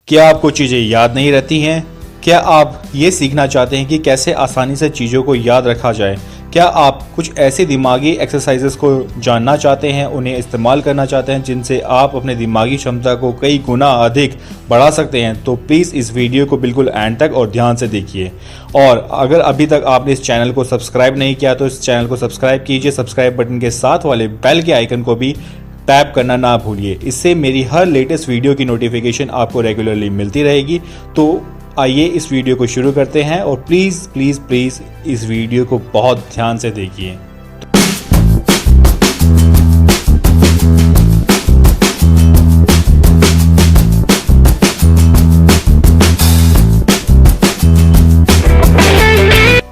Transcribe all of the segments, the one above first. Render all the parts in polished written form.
क्या आपको चीज़ें याद नहीं रहती हैं? क्या आप ये सीखना चाहते हैं कि कैसे आसानी से चीज़ों को याद रखा जाए? क्या आप कुछ ऐसे दिमागी एक्सरसाइजेस को जानना चाहते हैं, उन्हें इस्तेमाल करना चाहते हैं जिनसे आप अपने दिमागी क्षमता को कई गुना अधिक बढ़ा सकते हैं? तो प्लीज़ इस वीडियो को बिल्कुल एंड तक और ध्यान से देखिए। और अगर अभी तक आपने इस चैनल को सब्सक्राइब नहीं किया तो इस चैनल को सब्सक्राइब कीजिए। सब्सक्राइब बटन के साथ वाले बेल के आइकन को भी टैप करना ना भूलिए। इससे मेरी हर लेटेस्ट वीडियो की नोटिफिकेशन आपको रेगुलरली मिलती रहेगी। तो आइए इस वीडियो को शुरू करते हैं और प्लीज़ प्लीज़ प्लीज़ इस वीडियो को बहुत ध्यान से देखिए।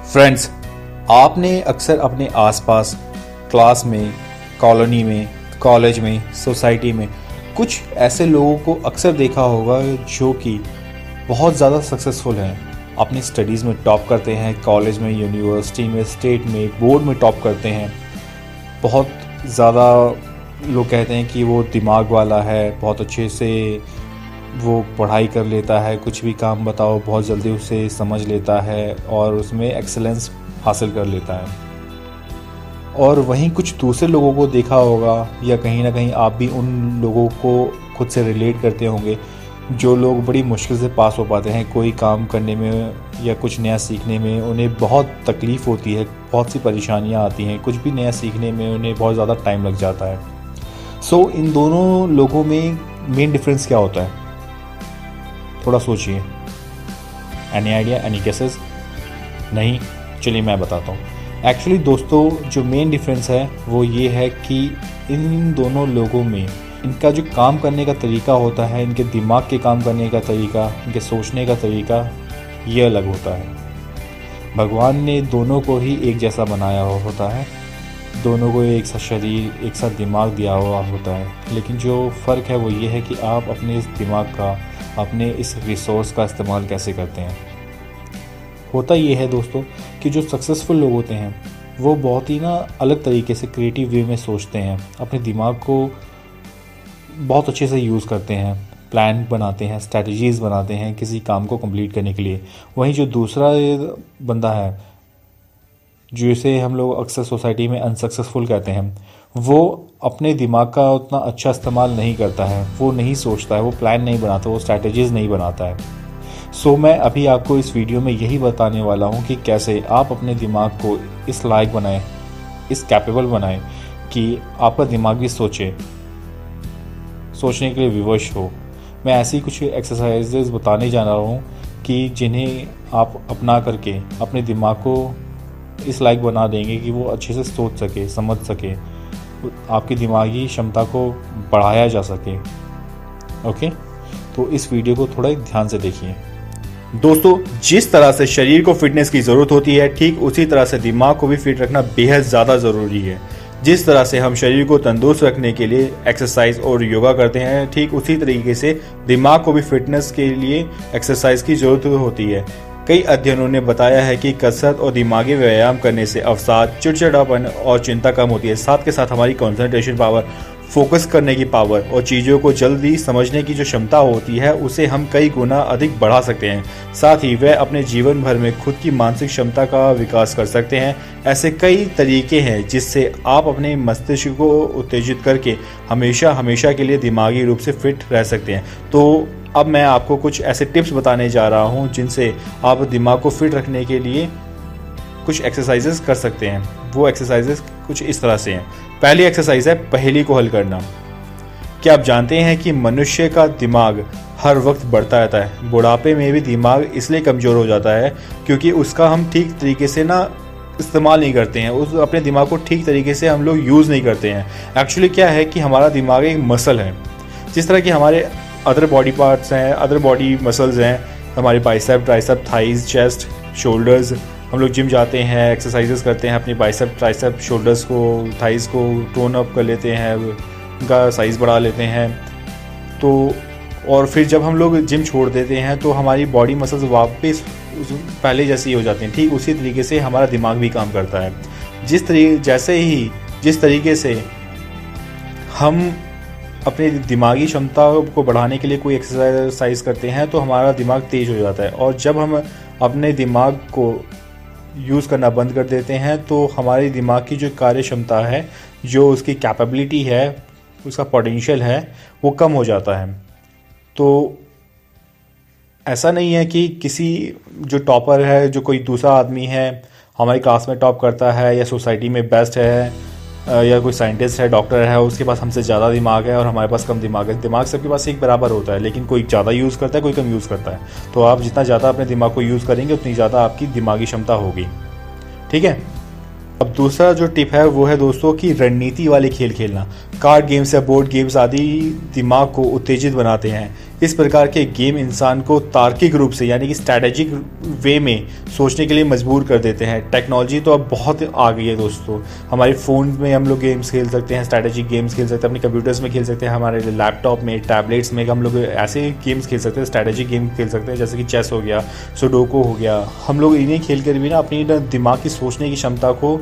फ्रेंड्स, आपने अक्सर अपने आसपास क्लास में, कॉलोनी में, कॉलेज में, सोसाइटी में कुछ ऐसे लोगों को अक्सर देखा होगा जो कि बहुत ज़्यादा सक्सेसफुल हैं, अपनी स्टडीज़ में टॉप करते हैं, कॉलेज में, यूनिवर्सिटी में, स्टेट में, बोर्ड में टॉप करते हैं। बहुत ज़्यादा लोग कहते हैं कि वो दिमाग वाला है, बहुत अच्छे से वो पढ़ाई कर लेता है, कुछ भी काम बताओ बहुत जल्दी उसे समझ लेता है और उसमें एक्सेलेंस हासिल कर लेता है। और वहीं कुछ दूसरे लोगों को देखा होगा या कहीं ना कहीं आप भी उन लोगों को खुद से रिलेट करते होंगे जो लोग बड़ी मुश्किल से पास हो पाते हैं। कोई काम करने में या कुछ नया सीखने में उन्हें बहुत तकलीफ़ होती है, बहुत सी परेशानियां आती हैं, कुछ भी नया सीखने में उन्हें बहुत ज़्यादा टाइम लग जाता है। सो इन दोनों लोगों में मेन डिफरेंस क्या होता है? थोड़ा सोचिए। Any idea, any guesses? नहीं? चलिए मैं बताता हूँ। एक्चुअली दोस्तों, जो मेन डिफरेंस है वो ये है कि इन दोनों लोगों में इनका जो काम करने का तरीका होता है, इनके दिमाग के काम करने का तरीका, इनके सोचने का तरीका, ये अलग होता है। भगवान ने दोनों को ही एक जैसा बनाया हुआ होता है, दोनों को एक सा शरीर, एक सा दिमाग दिया हुआ होता है। लेकिन जो फ़र्क है वो ये है कि आप अपने इस दिमाग का, अपने इस रिसोर्स का इस्तेमाल कैसे करते हैं। होता ये है दोस्तों कि जो सक्सेसफुल लोग होते हैं वो बहुत ही अलग तरीके से क्रिएटिव वे में सोचते हैं, अपने दिमाग को बहुत अच्छे से यूज़ करते हैं, प्लान बनाते हैं, स्ट्रैटेजीज़ बनाते हैं किसी काम को कंप्लीट करने के लिए। वहीं जो दूसरा बंदा है जिसे हम लोग अक्सर सोसाइटी में अनसक्सेसफुल कहते हैं, वो अपने दिमाग का उतना अच्छा इस्तेमाल नहीं करता है, वो नहीं सोचता है, वो प्लान नहीं बनाता, वो स्ट्रैटेजीज़ नहीं बनाता है। सो मैं अभी आपको इस वीडियो में यही बताने वाला हूँ कि कैसे आप अपने दिमाग को इस लायक बनाएं, इस कैपेबल बनाएं कि आपका दिमाग भी सोचने के लिए विवश हो। मैं ऐसी कुछ एक्सरसाइजेज बताने जा रहा हूँ कि जिन्हें आप अपना करके अपने दिमाग को इस लायक बना देंगे कि वो अच्छे से सोच सके, समझ सके, आपकी दिमागी क्षमता को बढ़ाया जा सके। ओके, तो इस वीडियो को थोड़ा ध्यान से देखिए। दोस्तों, जिस तरह से शरीर को फिटनेस की ज़रूरत होती है, ठीक उसी तरह से दिमाग को भी फिट रखना बेहद ज़्यादा ज़रूरी है। जिस तरह से हम शरीर को तंदुरुस्त रखने के लिए एक्सरसाइज और योगा करते हैं, ठीक उसी तरीके से दिमाग को भी फिटनेस के लिए एक्सरसाइज की ज़रूरत होती है। कई अध्ययनों ने बताया है कि कसरत और दिमागी व्यायाम करने से अवसाद, चिड़चिड़ापन और चिंता कम होती है। साथ के साथ हमारी कंसंट्रेशन पावर, फोकस करने की पावर और चीज़ों को जल्दी समझने की जो क्षमता होती है उसे हम कई गुना अधिक बढ़ा सकते हैं। साथ ही वह अपने जीवन भर में खुद की मानसिक क्षमता का विकास कर सकते हैं। ऐसे कई तरीके हैं जिससे आप अपने मस्तिष्क को उत्तेजित करके हमेशा के लिए दिमागी रूप से फिट रह सकते हैं। तो अब मैं आपको कुछ ऐसे टिप्स बताने जा रहा हूं जिनसे आप दिमाग को फिट रखने के लिए कुछ एक्सरसाइजेस कर सकते हैं। वो एक्सरसाइजेस कुछ इस तरह से हैं। पहली एक्सरसाइज है पहेली को हल करना। क्या आप जानते हैं कि मनुष्य का दिमाग हर वक्त बढ़ता रहता है? बुढ़ापे में भी दिमाग इसलिए कमज़ोर हो जाता है क्योंकि उसका हम ठीक तरीके से इस्तेमाल नहीं करते हैं। उस अपने दिमाग को ठीक तरीके से हम लोग यूज़ नहीं करते हैं। एक्चुअली क्या है कि हमारा दिमाग एक मसल है। जिस तरह कि हमारे अदर बॉडी पार्ट्स हैं, अदर बॉडी मसल्स हैं, हमारे bicep, tricep, thighs, chest, shoulders, हम लोग जिम जाते हैं, एक्सरसाइजेस करते हैं, अपनी बाइसेप, ट्राइसेप, शोल्डर्स को, थाइज को टोन अप कर लेते हैं, उनका साइज़ बढ़ा लेते हैं। तो और फिर जब हम लोग जिम छोड़ देते हैं तो हमारी बॉडी मसल्स वापस पहले जैसी हो जाती हैं। ठीक उसी तरीके से हमारा दिमाग भी काम करता है। जिस तरीके से हम अपनी दिमागी क्षमता को बढ़ाने के लिए कोई एक्सरसाइज करते हैं तो हमारा दिमाग तेज हो जाता है, और जब हम अपने दिमाग को यूज़ करना बंद कर देते हैं तो हमारी दिमाग की जो कार्य क्षमता है, जो उसकी कैपेबिलिटी है, उसका पोटेंशियल है, वो कम हो जाता है। तो ऐसा नहीं है कि किसी जो टॉपर है, जो कोई दूसरा आदमी है हमारी क्लास में टॉप करता है या सोसाइटी में बेस्ट है या कोई साइंटिस्ट है, डॉक्टर है, उसके पास हमसे ज़्यादा दिमाग है और हमारे पास कम दिमाग है। दिमाग सबके पास एक बराबर होता है, लेकिन कोई ज़्यादा यूज़ करता है, कोई कम यूज़ करता है। तो आप जितना ज़्यादा अपने दिमाग को यूज़ करेंगे उतनी ज़्यादा आपकी दिमागी क्षमता होगी। ठीक है। अब दूसरा जो टिप है वो है दोस्तों कि रणनीति वाले खेल खेलना। कार्ड गेम्स या बोर्ड गेम्स आदि दिमाग को उत्तेजित बनाते हैं। इस प्रकार के गेम इंसान को तार्किक रूप से यानी कि स्ट्रैटेजिक वे में सोचने के लिए मजबूर कर देते हैं। टेक्नोलॉजी तो अब बहुत आ गई है दोस्तों। हमारे फ़ोन में हम लोग गेम्स खेल सकते हैं, स्ट्रैटेजिक गेम्स खेल सकते हैं, अपने कंप्यूटर्स में खेल सकते हैं, हमारे लैपटॉप में, टैबलेट्स में हम लोग ऐसे गेम्स खेल सकते हैं, स्ट्रैटेजिक गेम खेल सकते हैं जैसे कि चेस हो गया, सुडोको हो गया। हम लोग इन्हें खेल कर भी ना अपनी दिमाग की सोचने की क्षमता को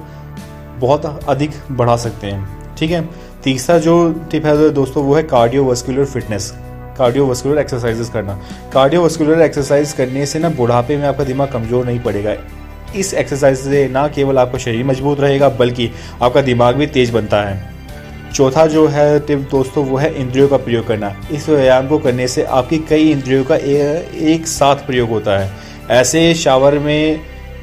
बहुत अधिक बढ़ा सकते हैं। ठीक है। तीसरा जो टिप है दोस्तों वो है कार्डियोवास्कुलर फिटनेस, कार्डियोवास्कुलर एक्सरसाइजेस करना। कार्डियोवास्कुलर एक्सरसाइज करने से ना बुढ़ापे में आपका दिमाग कमज़ोर नहीं पड़ेगा। इस एक्सरसाइज से ना केवल आपका शरीर मजबूत रहेगा बल्कि आपका दिमाग भी तेज बनता है। चौथा जो है टिप दोस्तों वो है इंद्रियों का प्रयोग करना। इस व्यायाम को करने से आपकी कई इंद्रियों का एक साथ प्रयोग होता है। ऐसे शावर में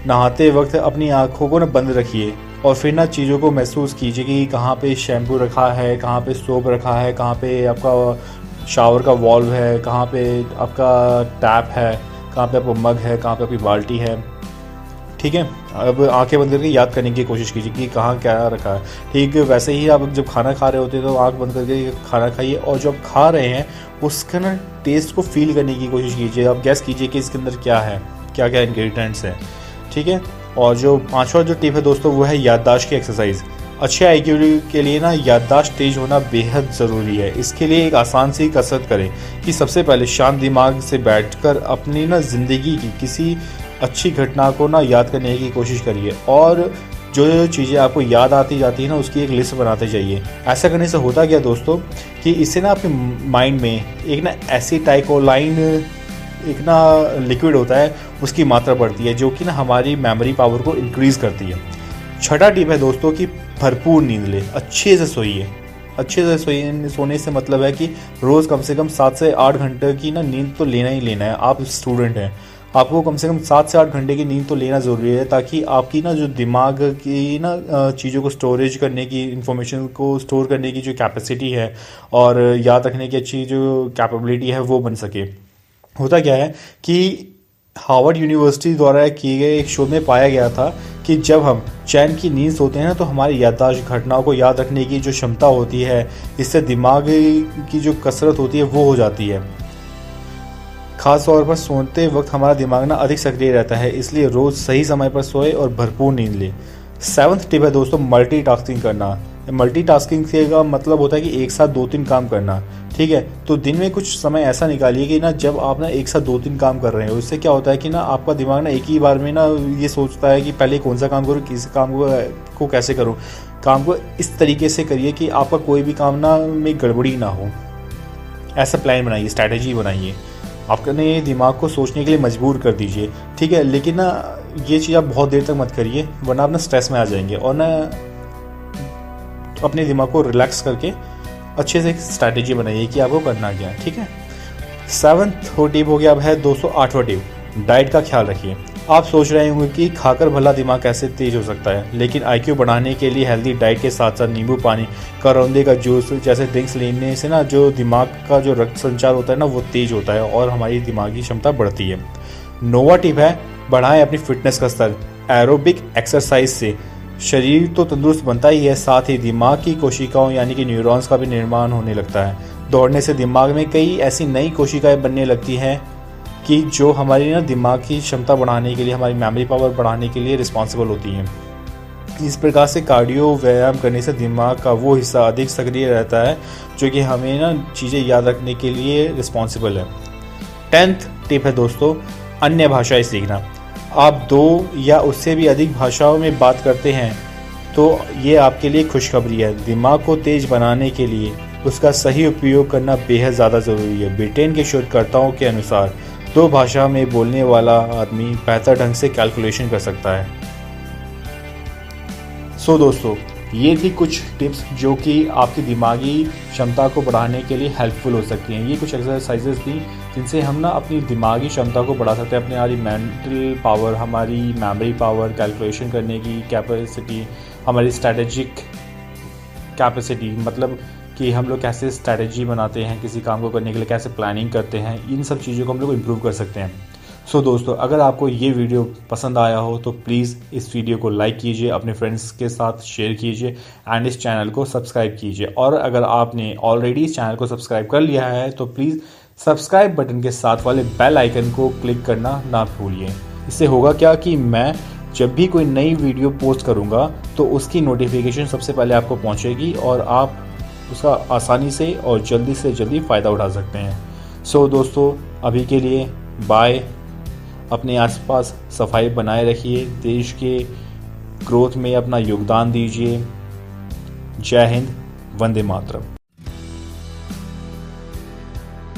नहाते वक्त अपनी आँखों को ना बंद रखिए और फिर ना चीज़ों को महसूस कीजिए कि कहाँ पे शैम्पू रखा है, कहाँ पे सोप रखा है, कहाँ पे आपका शावर का वॉल्व है, कहाँ पे आपका टैप है, कहाँ पे आपका मग है, कहाँ पे आपकी बाल्टी है। ठीक है। अब आंखें बंद करके याद करने की कोशिश कीजिए कि कहाँ क्या रखा है। ठीक है। वैसे ही आप जब खाना खा रहे होते हैं तो आंख बंद करके खाना खाइए और जो आप खा रहे हैं उसका ना टेस्ट को फील करने की कोशिश कीजिए। आप गैस कीजिए कि इसके अंदर क्या है, क्या क्या इंग्रेडिएंट्स हैं। ठीक है। और जो पांचवा जो टिप है दोस्तों वो है याददाश्त की एक्सरसाइज। अच्छे आईक्यू के लिए ना याददाश्त तेज होना बेहद ज़रूरी है। इसके लिए एक आसान सी कसरत करें कि सबसे पहले शांत दिमाग से बैठकर अपनी ना ज़िंदगी की किसी अच्छी घटना को ना याद करने की कोशिश करिए और जो चीज़ें आपको याद आती जाती है ना उसकी एक लिस्ट बनाते जाइए। ऐसा करने से होता क्या दोस्तों कि इससे ना आपके माइंड में एक ना एसिटाइकोलाइन एक ना लिक्विड होता है, उसकी मात्रा बढ़ती है जो कि ना हमारी मेमोरी पावर को इंक्रीज़ करती है। छठा टिप है दोस्तों कि भरपूर नींद ले, अच्छे से सोइए। अच्छे से सोइए, सोने से मतलब है कि रोज़ कम से कम 7 से 8 घंटे की ना नींद तो लेना ही लेना है। आप स्टूडेंट हैं, आपको कम से कम 7 से 8 घंटे की नींद तो लेना ज़रूरी है ताकि आपकी ना जो दिमाग की ना चीज़ों को स्टोरेज करने की, इंफॉर्मेशन को स्टोर करने की जो कैपेसिटी है और याद रखने की अच्छी जो कैपेबिलिटी है वो बन सके। होता क्या है कि हार्वर्ड यूनिवर्सिटी द्वारा किए गए एक शोध में पाया गया था कि जब हम चैन की नींद सोते हैं ना तो हमारी याददाश्त, घटनाओं को याद रखने की जो क्षमता होती है, इससे दिमाग की जो कसरत होती है वो हो जाती है। खास तौर पर सोते वक्त हमारा दिमाग ना अधिक सक्रिय रहता है, इसलिए रोज़ सही समय पर सोए और भरपूर नींद ले। 7th टिप है दोस्तों मल्टीटास्किंग करना। मल्टीटास्किंग से का मतलब होता है कि एक साथ 2-3 काम करना। ठीक है। तो दिन में कुछ समय ऐसा निकालिए कि ना जब आप ना एक साथ 2-3 काम कर रहे हो, इससे क्या होता है कि ना आपका दिमाग ना एक ही बार में ना ये सोचता है कि पहले कौन सा काम करूँ, किस काम को कैसे करूँ। काम को इस तरीके से करिए कि आपका कोई भी काम ना में गड़बड़ी ना हो। ऐसा प्लान बनाइए, स्ट्रैटेजी बनाइए, अपने दिमाग को सोचने के लिए मजबूर कर दीजिए। ठीक है। लेकिन ना ये चीज़ आप बहुत देर तक मत करिए वरना आप ना स्ट्रेस में आ जाएंगे और ना अपने दिमाग को रिलैक्स करके अच्छे से एक स्ट्रैटेजी बनाइए कि आपको करना क्या है। ठीक है। 7th टिप हो गया। अब है दोस्तों 8वां टिप, डाइट का ख्याल रखिए। आप सोच रहे होंगे कि खाकर भला दिमाग कैसे तेज हो सकता है, लेकिन आईक्यू बढ़ाने के लिए हेल्दी डाइट के साथ साथ नींबू पानी, करौंदे का जूस जैसे ड्रिंक्स लेने से ना जो दिमाग का जो रक्त संचार होता है ना वो तेज होता है और हमारी दिमागी क्षमता बढ़ती है। 9वां टिप है बढ़ाएं अपनी फिटनेस का स्तर। एरोबिक एक्सरसाइज से शरीर तो तंदुरुस्त बनता ही है, साथ ही दिमाग की कोशिकाओं यानी कि न्यूरॉन्स का भी निर्माण होने लगता है। दौड़ने से दिमाग में कई ऐसी नई कोशिकाएं बनने लगती हैं कि जो हमारी ना दिमाग की क्षमता बढ़ाने के लिए, हमारी मेमोरी पावर बढ़ाने के लिए रिस्पॉन्सिबल होती हैं। इस प्रकार से कार्डियो व्यायाम करने से दिमाग का वो हिस्सा अधिक सक्रिय रहता है जो कि हमें ना चीज़ें याद रखने के लिए रिस्पॉन्सिबल है। 10th टिप है दोस्तों अन्य भाषाएं सीखना। आप 2 या उससे भी अधिक भाषाओं में बात करते हैं तो ये आपके लिए खुशखबरी है। दिमाग को तेज बनाने के लिए उसका सही उपयोग करना बेहद ज़्यादा ज़रूरी है। ब्रिटेन के शोधकर्ताओं के अनुसार 2 भाषा में बोलने वाला आदमी बेहतर ढंग से कैलकुलेशन कर सकता है। सो दोस्तों, ये थी कुछ टिप्स जो कि आपकी दिमागी क्षमता को बढ़ाने के लिए हेल्पफुल हो सकती हैं। ये कुछ एक्सरसाइजेस थी जिनसे हम ना अपनी दिमागी क्षमता को बढ़ा सकते हैं, अपनी हमारी मेंटल पावर, हमारी मेमोरी पावर, कैलकुलेशन करने की कैपेसिटी, हमारी स्ट्रैटेजिक कैपेसिटी, मतलब कि हम लोग कैसे स्ट्रैटेजी बनाते हैं किसी काम को करने के लिए, कैसे प्लानिंग करते हैं, इन सब चीज़ों को हम लोग इम्प्रूव कर सकते हैं। सो दोस्तों, अगर आपको ये वीडियो पसंद आया हो तो प्लीज़ इस वीडियो को लाइक कीजिए, अपने फ्रेंड्स के साथ शेयर कीजिए एंड इस चैनल को सब्सक्राइब कीजिए। और अगर आपने ऑलरेडी इस चैनल को सब्सक्राइब कर लिया है तो प्लीज़ सब्सक्राइब बटन के साथ वाले बेल आइकन को क्लिक करना ना भूलिए। इससे होगा क्या कि मैं जब भी कोई नई वीडियो पोस्ट करूँगा तो उसकी नोटिफिकेशन सबसे पहले आपको पहुँचेगी और आप उसका आसानी से और जल्दी से जल्दी फ़ायदा उठा सकते हैं। सो दोस्तों, अभी के लिए बाय। अपने आसपास सफाई बनाए रखिए, देश के ग्रोथ में अपना योगदान दीजिए। जय हिंद, वंदे मातरम।